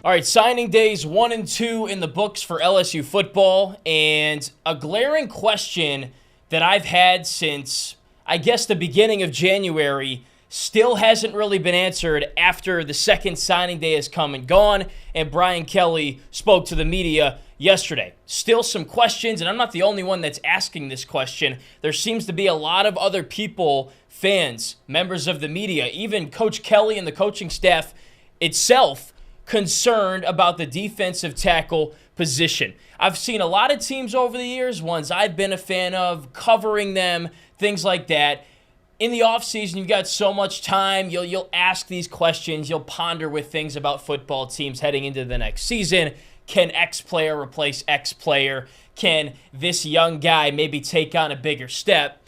All right, signing days 1 and 2 in the books for LSU football, and a glaring question that I've had since, I guess, the beginning of January still hasn't really been answered after the second signing day has come and gone, and Brian Kelly spoke to the media yesterday. Still some questions, and I'm not the only one that's asking this question. There seems to be a lot of other people, fans, members of the media, even Coach Kelly and the coaching staff itself, concerned about the defensive tackle position. I've seen a lot of teams over the years, ones I've been a fan of, covering them, things like that. In the offseason, you've got so much time. You'll ask these questions. You'll ponder with things about football teams heading into the next season. Can X player replace X player? Can this young guy maybe take on a bigger step?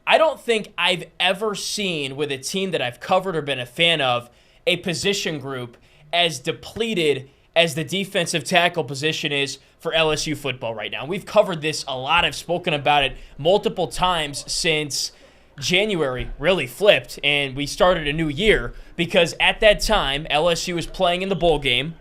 I don't think I've ever seen with a team that I've covered or been a fan of a position group as depleted as the defensive tackle position is for LSU football right now. We've covered this a lot. I've spoken about it multiple times since January really flipped and we started a new year, because at that time, LSU was playing in the bowl game,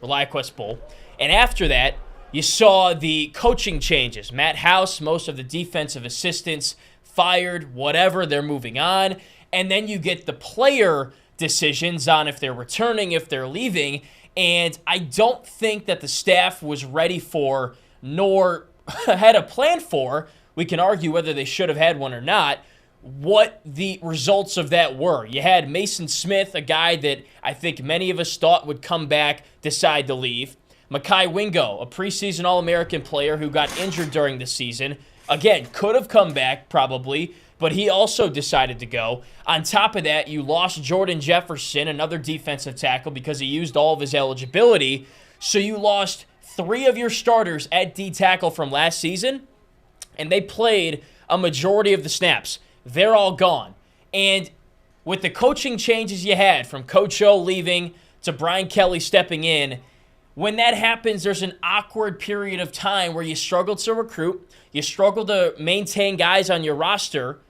ReliaQuest Bowl, and after that, you saw the coaching changes. Matt House, most of the defensive assistants fired, whatever, they're moving on, and then you get the player decisions on if they're returning, if they're leaving, and I don't think that the staff was ready for, nor had a plan for, we can argue whether they should have had one or not, what the results of that were. You had Mason Smith, a guy that I think many of us thought would come back, decide to leave. Mekhi Wingo, a preseason All-American player who got injured during the season, again, could have come back probably, but he also decided to go. On top of that, you lost Jordan Jefferson, another defensive tackle, because he used all of his eligibility. So you lost 3 of your starters at D tackle from last season, and they played a majority of the snaps. They're all gone. And with the coaching changes you had, from Coach O leaving to Brian Kelly stepping in, when that happens, there's an awkward period of time where you struggle to recruit, you struggle to maintain guys on your roster,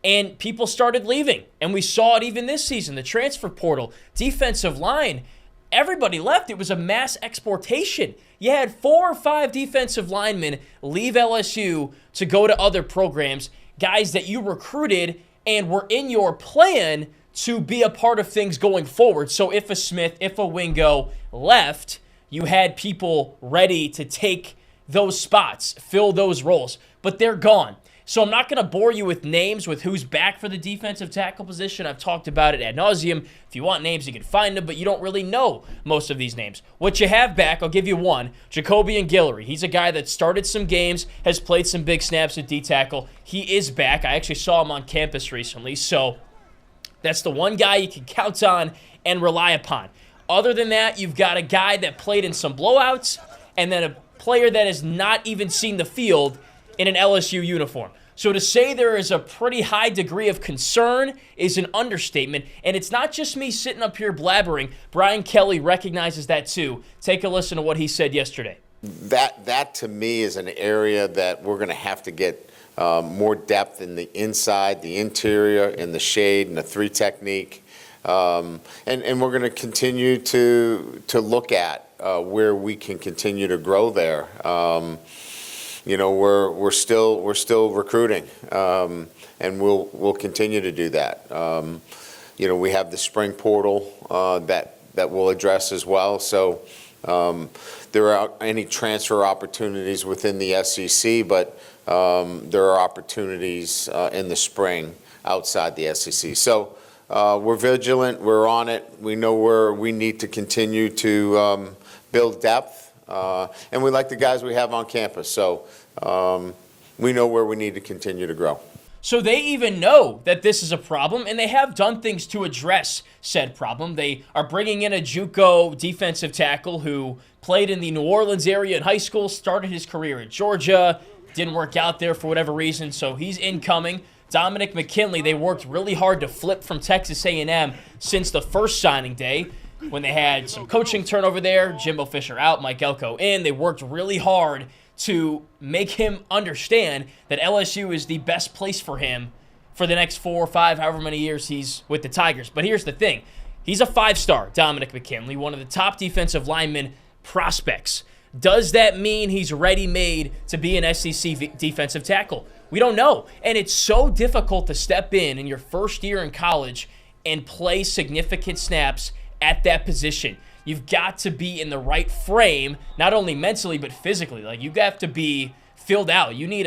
and people started leaving. And we saw it even this season, the transfer portal, defensive line. Everybody left. It was a mass exportation. You had 4 or 5 defensive linemen leave LSU to go to other programs, guys that you recruited and were in your plan to be a part of things going forward. So if a Smith, if a Wingo left, you had people ready to take those spots, fill those roles, but they're gone. So I'm not going to bore you with names with who's back for the defensive tackle position. I've talked about it ad nauseum. If you want names, you can find them, but you don't really know most of these names. What you have back, I'll give you one, Jacobian Guillory. He's a guy that started some games, has played some big snaps at D tackle. He is back. I actually saw him on campus recently, so that's the one guy you can count on and rely upon. Other than that, you've got a guy that played in some blowouts, and then a player that has not even seen the field in an LSU uniform. So to say there is a pretty high degree of concern is an understatement, and it's not just me sitting up here blabbering. Brian Kelly recognizes that too. Take a listen to what he said yesterday. That to me is an area that we're going to have to get more depth in the inside, the interior, in the shade, and the 3 technique. And we're going to continue to look at where we can continue to grow there. We're still recruiting, and we'll continue to do that. We have the spring portal that we'll address as well. So there are any transfer opportunities within the SEC, but there are opportunities in the spring outside the SEC. So we're vigilant. We're on it. We know where we need to continue to build depth. And we like the guys we have on campus, so we know where we need to continue to grow. So they even know that this is a problem, and they have done things to address said problem. They are bringing in a JUCO defensive tackle who played in the New Orleans area in high school, started his career at Georgia, didn't work out there for whatever reason, so he's incoming. Dominic McKinley, they worked really hard to flip from Texas A&M since the first signing day, when they had some coaching turnover there, Jimbo Fisher out, Mike Elko in. They worked really hard to make him understand that LSU is the best place for him for the next 4 or 5, however many years he's with the Tigers. But here's the thing. He's a 5-star, Dominic McKinley, one of the top defensive lineman prospects. Does that mean he's ready-made to be an SEC defensive tackle? We don't know. And it's so difficult to step in your first year in college and play significant snaps at that position. You've got to be in the right frame, not only mentally but physically. Like, you have to be filled out. You need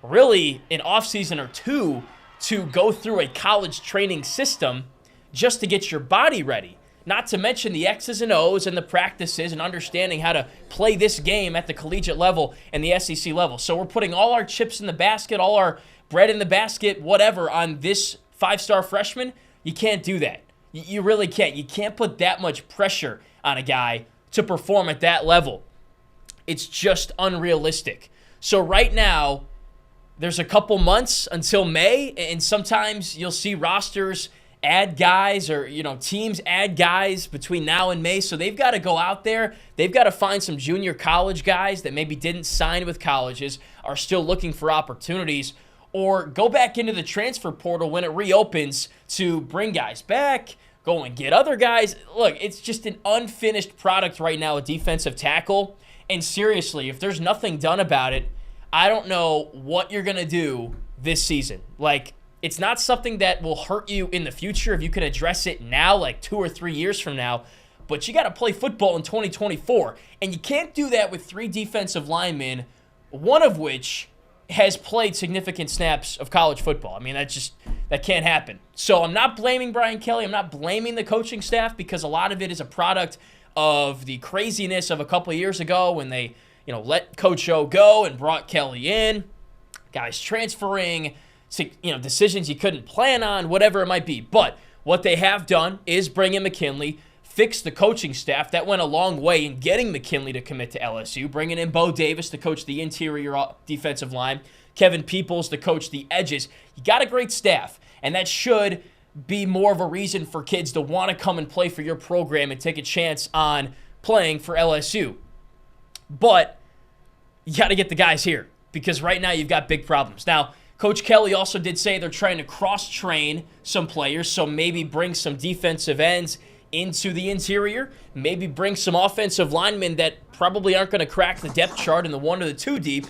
really an offseason or two to go through a college training system just to get your body ready. Not to mention the X's and O's and the practices and understanding how to play this game at the collegiate level and the SEC level. So we're putting all our chips in the basket, all our bread in the basket, whatever, on this 5-star freshman. You can't do that. You really can't. You can't put that much pressure on a guy to perform at that level. It's just unrealistic. So right now, there's a couple months until May, and sometimes you'll see rosters add guys or, teams add guys between now and May. So they've got to go out there. They've got to find some junior college guys that maybe didn't sign with colleges, are still looking for opportunities, or go back into the transfer portal when it reopens to bring guys back, go and get other guys. Look, it's just an unfinished product right now, a defensive tackle. And seriously, if there's nothing done about it, I don't know what you're going to do this season. Like, it's not something that will hurt you in the future if you can address it now, like 2 or 3 years from now. But you got to play football in 2024. And you can't do that with 3 defensive linemen, one of which has played significant snaps of college football. I mean, that can't happen. So I'm not blaming Brian Kelly. I'm not blaming the coaching staff, because a lot of it is a product of the craziness of a couple of years ago when they, let Coach O go and brought Kelly in, guys transferring, decisions you couldn't plan on, whatever it might be. But what they have done is bring in McKinley, fix the coaching staff. That went a long way in getting McKinley to commit to LSU, bringing in Bo Davis to coach the interior defensive line, Kevin Peoples to coach the edges. You got a great staff, and that should be more of a reason for kids to want to come and play for your program and take a chance on playing for LSU. But you got to get the guys here, because right now you've got big problems. Now, Coach Kelly also did say they're trying to cross-train some players, so maybe bring some defensive ends into the interior, maybe bring some offensive linemen that probably aren't going to crack the depth chart in the 1 or the 2 deep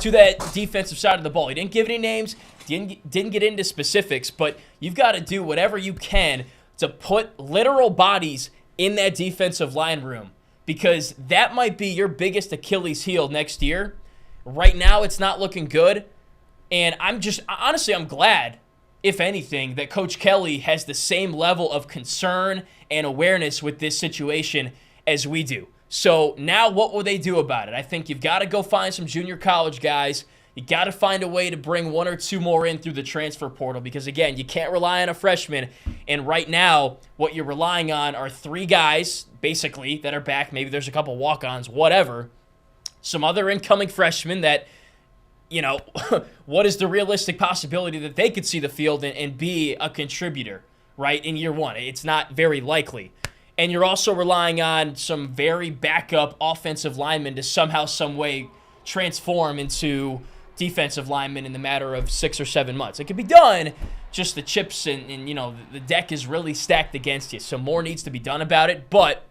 to that defensive side of the ball. He didn't give any names, didn't get into specifics, but you've got to do whatever you can to put literal bodies in that defensive line room, because that might be your biggest Achilles heel next year. Right now, it's not looking good. And I'm glad, if anything, that Coach Kelly has the same level of concern and awareness with this situation as we do. So now what will they do about it? I think you've got to go find some junior college guys. You got to find a way to bring 1 or 2 more in through the transfer portal, because, again, you can't rely on a freshman. And right now, what you're relying on are 3 guys, basically, that are back. Maybe there's a couple walk-ons, whatever. Some other incoming freshmen that, what is the realistic possibility that they could see the field and be a contributor, right, in year 1? It's not very likely. And you're also relying on some very backup offensive linemen to somehow, some way transform into defensive linemen in the matter of 6 or 7 months. It could be done, just the chips and the deck is really stacked against you. So more needs to be done about it, but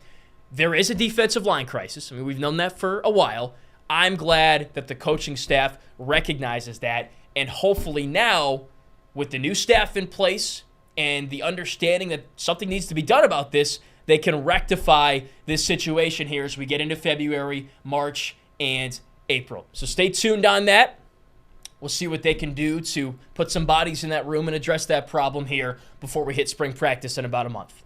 there is a defensive line crisis. I mean, we've known that for a while. I'm glad that the coaching staff recognizes that, and hopefully now, with the new staff in place and the understanding that something needs to be done about this, they can rectify this situation here as we get into February, March, and April. So stay tuned on that. We'll see what they can do to put some bodies in that room and address that problem here before we hit spring practice in about a month.